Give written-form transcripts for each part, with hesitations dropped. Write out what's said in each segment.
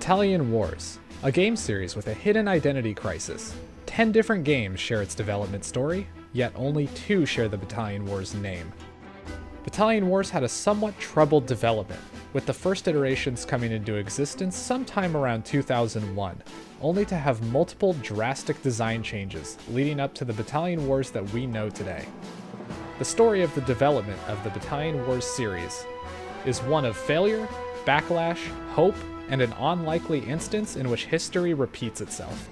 Battalion Wars, a game series with a hidden identity crisis. 10 different games share its development story, yet only 2 share the Battalion Wars name. Battalion Wars had a somewhat troubled development, with the first iterations coming into existence sometime around 2001, only to have multiple drastic design changes leading up to the Battalion Wars that we know today. The story of the development of the Battalion Wars series is one of failure, backlash, hope, and an unlikely instance in which history repeats itself.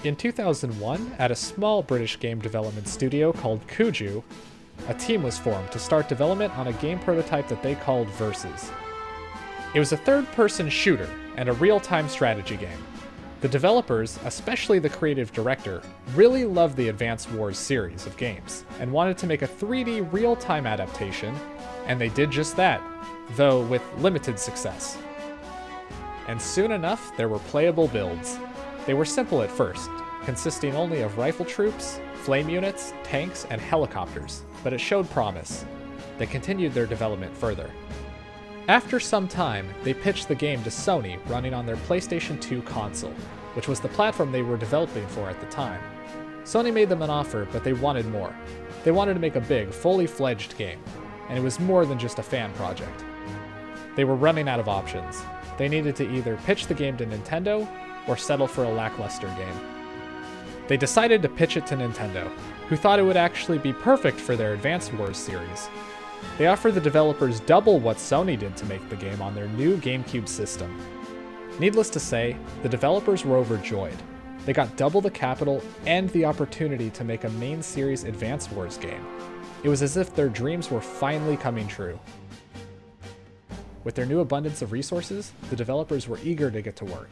In 2001, at a small British game development studio called Kuju, a team was formed to start development on a game prototype that they called Versus. It was a third-person shooter and a real-time strategy game. The developers, especially the creative director, really loved the Advance Wars series of games and wanted to make a 3D real-time adaptation, and they did just that, though with limited success. And soon enough, there were playable builds. They were simple at first, consisting only of rifle troops, flame units, tanks, and helicopters, but it showed promise. They continued their development further. After some time, they pitched the game to Sony running on their PlayStation 2 console, which was the platform they were developing for at the time. Sony made them an offer, but they wanted more. They wanted to make a big, fully fledged game, and it was more than just a fan project. They were running out of options. They needed to either pitch the game to Nintendo or settle for a lackluster game. They decided to pitch it to Nintendo, who thought it would actually be perfect for their Advance Wars series. They offered the developers double what Sony did to make the game on their new GameCube system. Needless to say, the developers were overjoyed. They got double the capital and the opportunity to make a main series Advance Wars game. It was as if their dreams were finally coming true. With their new abundance of resources, the developers were eager to get to work.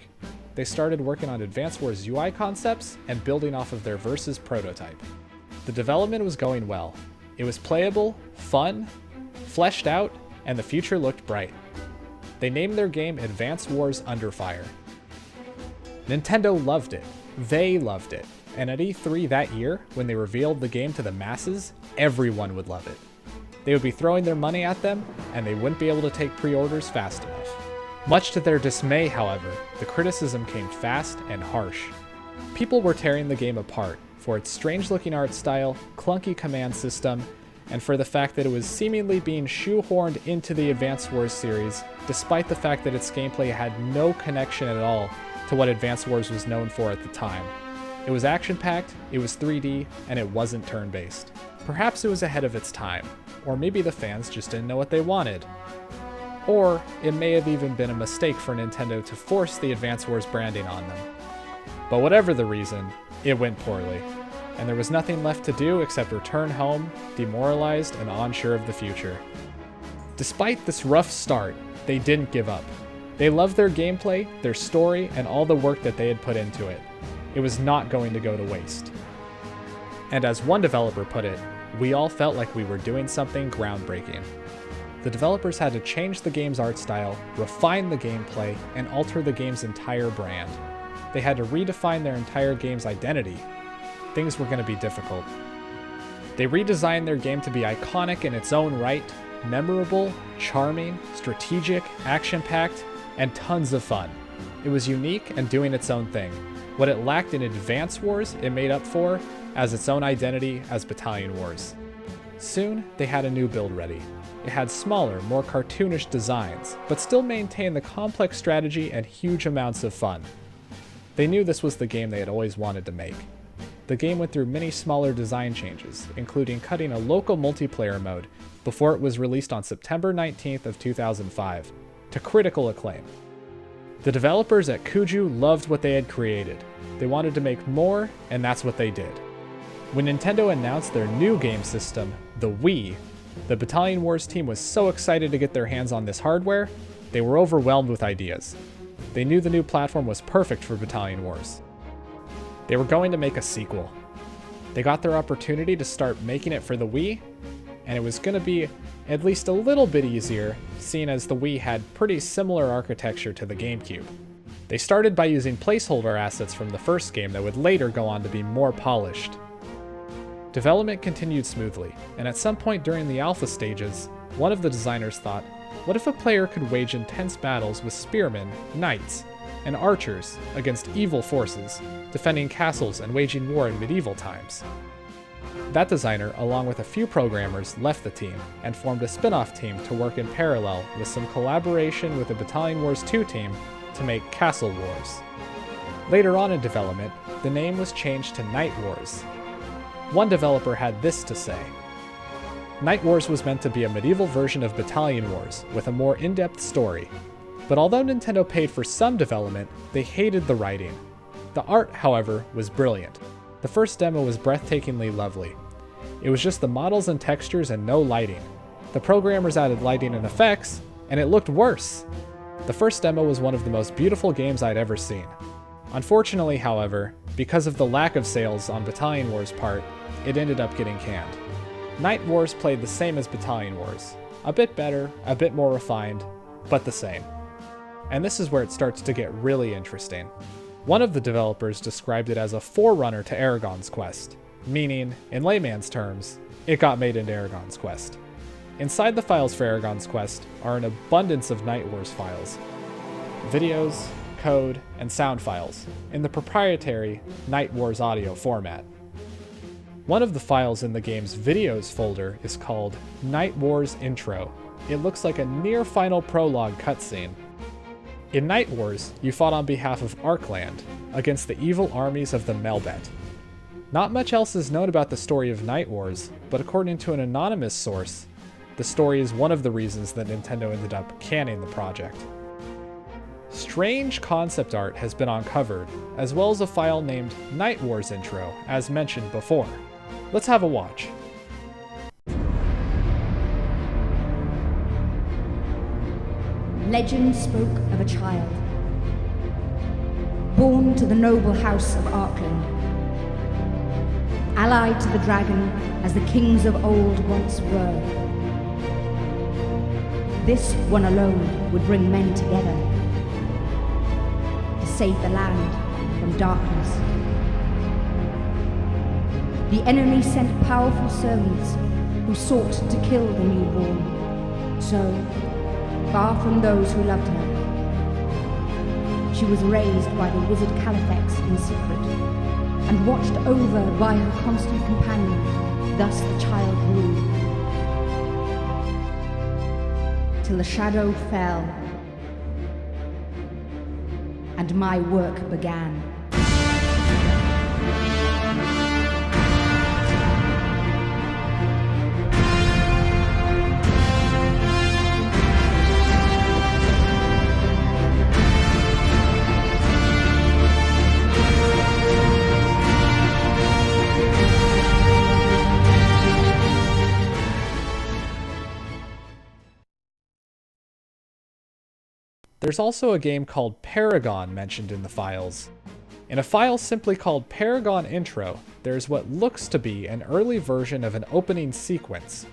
They started working on Advance Wars UI concepts and building off of their Versus prototype. The development was going well. It was playable, fun, fleshed out, and the future looked bright. They named their game Advance Wars Under Fire. Nintendo loved it. They loved it. And at E3 that year, when they revealed the game to the masses, everyone would love it. They would be throwing their money at them, and they wouldn't be able to take pre-orders fast enough. Much to their dismay, however, the criticism came fast and harsh. People were tearing the game apart for its strange-looking art style, clunky command system, and for the fact that it was seemingly being shoehorned into the Advance Wars series, despite the fact that its gameplay had no connection at all to what Advance Wars was known for at the time. It was action-packed, it was 3D, and it wasn't turn-based. Perhaps it was ahead of its time, or maybe the fans just didn't know what they wanted. Or it may have even been a mistake for Nintendo to force the Advance Wars branding on them. But whatever the reason, it went poorly, and there was nothing left to do except return home, demoralized and unsure of the future. Despite this rough start, they didn't give up. They loved their gameplay, their story, and all the work that they had put into it. It was not going to go to waste. And as one developer put it, we all felt like we were doing something groundbreaking. The developers had to change the game's art style, refine the gameplay, and alter the game's entire brand. They had to redefine their entire game's identity. Things were going to be difficult. They redesigned their game to be iconic in its own right, memorable, charming, strategic, action-packed, and tons of fun. It was unique and doing its own thing. What it lacked in Advance Wars, it made up for as its own identity as Battalion Wars. Soon, they had a new build ready. It had smaller, more cartoonish designs, but still maintained the complex strategy and huge amounts of fun. They knew this was the game they had always wanted to make. The game went through many smaller design changes, including cutting a local multiplayer mode before it was released on September 19th of 2005, to critical acclaim. The developers at Kuju loved what they had created. They wanted to make more, and that's what they did. When Nintendo announced their new game system, the Wii, the Battalion Wars team was so excited to get their hands on this hardware, they were overwhelmed with ideas. They knew the new platform was perfect for Battalion Wars. They were going to make a sequel. They got their opportunity to start making it for the Wii, and it was going to be at least a little bit easier, seeing as the Wii had pretty similar architecture to the GameCube. They started by using placeholder assets from the first game that would later go on to be more polished. Development continued smoothly, and at some point during the alpha stages, one of the designers thought, what if a player could wage intense battles with spearmen, knights, and archers against evil forces, defending castles and waging war in medieval times. That designer, along with a few programmers, left the team and formed a spin-off team to work in parallel with some collaboration with the Battalion Wars 2 team to make Castle Wars. Later on in development, the name was changed to Night Wars. One developer had this to say: Night Wars was meant to be a medieval version of Battalion Wars with a more in-depth story. But although Nintendo paid for some development, they hated the writing. The art, however, was brilliant. The first demo was breathtakingly lovely. It was just the models and textures and no lighting. The programmers added lighting and effects, and it looked worse. The first demo was one of the most beautiful games I'd ever seen. Unfortunately, however, because of the lack of sales on Battalion Wars' part, it ended up getting canned. Night Wars played the same as Battalion Wars. A bit better, a bit more refined, but the same. And this is where it starts to get really interesting. One of the developers described it as a forerunner to Aragorn's Quest, meaning, in layman's terms, it got made into Aragorn's Quest. Inside the files for Aragorn's Quest are an abundance of Night Wars files. Videos, code, and sound files, in the proprietary Night Wars audio format. One of the files in the game's videos folder is called Night Wars Intro. It looks like a near-final prologue cutscene. In Night Wars, you fought on behalf of Arkland against the evil armies of the Melbet. Not much else is known about the story of Night Wars, but according to an anonymous source, the story is one of the reasons that Nintendo ended up canning the project. Strange concept art has been uncovered, as well as a file named Night Wars Intro, as mentioned before. Let's have a watch. Legend spoke of a child, born to the noble house of Arkland, allied to the dragon as the kings of old once were. This one alone would bring men together to save the land from darkness. The enemy sent powerful servants who sought to kill the newborn. So, far from those who loved her, she was raised by the wizard Caliphx in secret, and watched over by her constant companion. Thus the child grew, till the shadow fell, and my work began. There's also a game called Paragon mentioned in the files. In a file simply called Paragon Intro, there's what looks to be an early version of an opening sequence.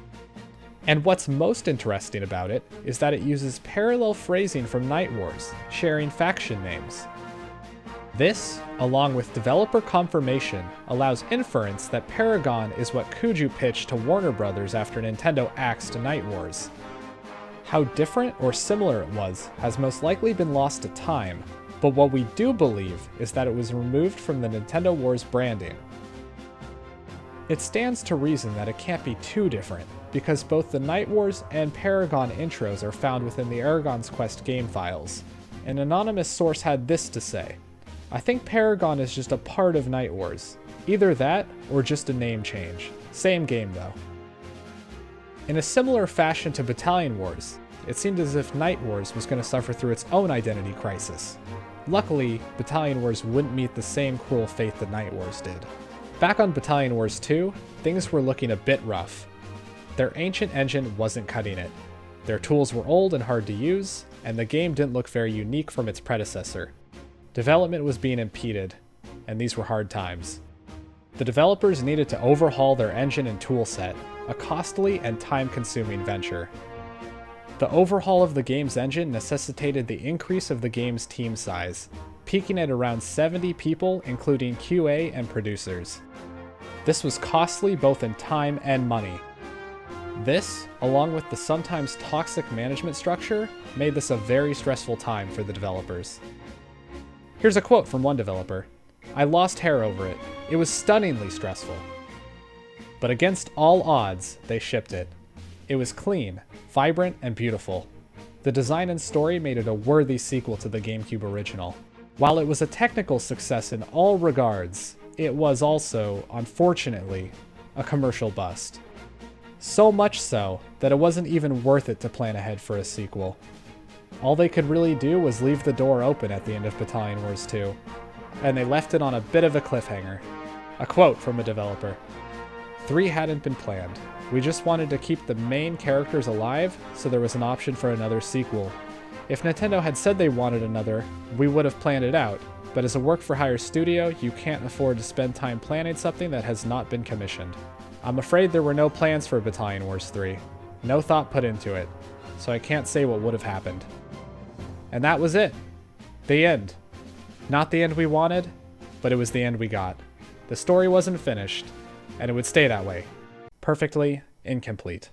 And what's most interesting about it is that it uses parallel phrasing from Night Wars, sharing faction names. This, along with developer confirmation, allows inference that Paragon is what Kuju pitched to Warner Bros. After Nintendo axed Night Wars. How different or similar it was has most likely been lost to time, but what we do believe is that it was removed from the Nintendo Wars branding. It stands to reason that it can't be too different, because both the Night Wars and Paragon intros are found within the Aragorn's Quest game files. An anonymous source had this to say: I think Paragon is just a part of Night Wars. Either that, or just a name change. Same game though. In a similar fashion to Battalion Wars, it seemed as if Night Wars was going to suffer through its own identity crisis. Luckily, Battalion Wars wouldn't meet the same cruel fate that Night Wars did. Back on Battalion Wars 2, things were looking a bit rough. Their ancient engine wasn't cutting it. Their tools were old and hard to use, and the game didn't look very unique from its predecessor. Development was being impeded, and these were hard times. The developers needed to overhaul their engine and toolset, a costly and time-consuming venture. The overhaul of the game's engine necessitated the increase of the game's team size, peaking at around 70 people, including QA and producers. This was costly both in time and money. This, along with the sometimes toxic management structure, made this a very stressful time for the developers. Here's a quote from one developer. "I lost hair over it. It was stunningly stressful. But against all odds, they shipped it. It was clean, vibrant, and beautiful. The design and story made it a worthy sequel to the GameCube original. While it was a technical success in all regards, it was also, unfortunately, a commercial bust. So much so that it wasn't even worth it to plan ahead for a sequel. All they could really do was leave the door open at the end of Battalion Wars 2, and they left it on a bit of a cliffhanger." A quote from a developer. 3 hadn't been planned. We just wanted to keep the main characters alive, so there was an option for another sequel. If Nintendo had said they wanted another, we would have planned it out, but as a work-for-hire studio, you can't afford to spend time planning something that has not been commissioned. I'm afraid there were no plans for Battalion Wars 3. No thought put into it, so I can't say what would have happened. And that was it. The end. Not the end we wanted, but it was the end we got. The story wasn't finished, and it would stay that way. Perfectly incomplete.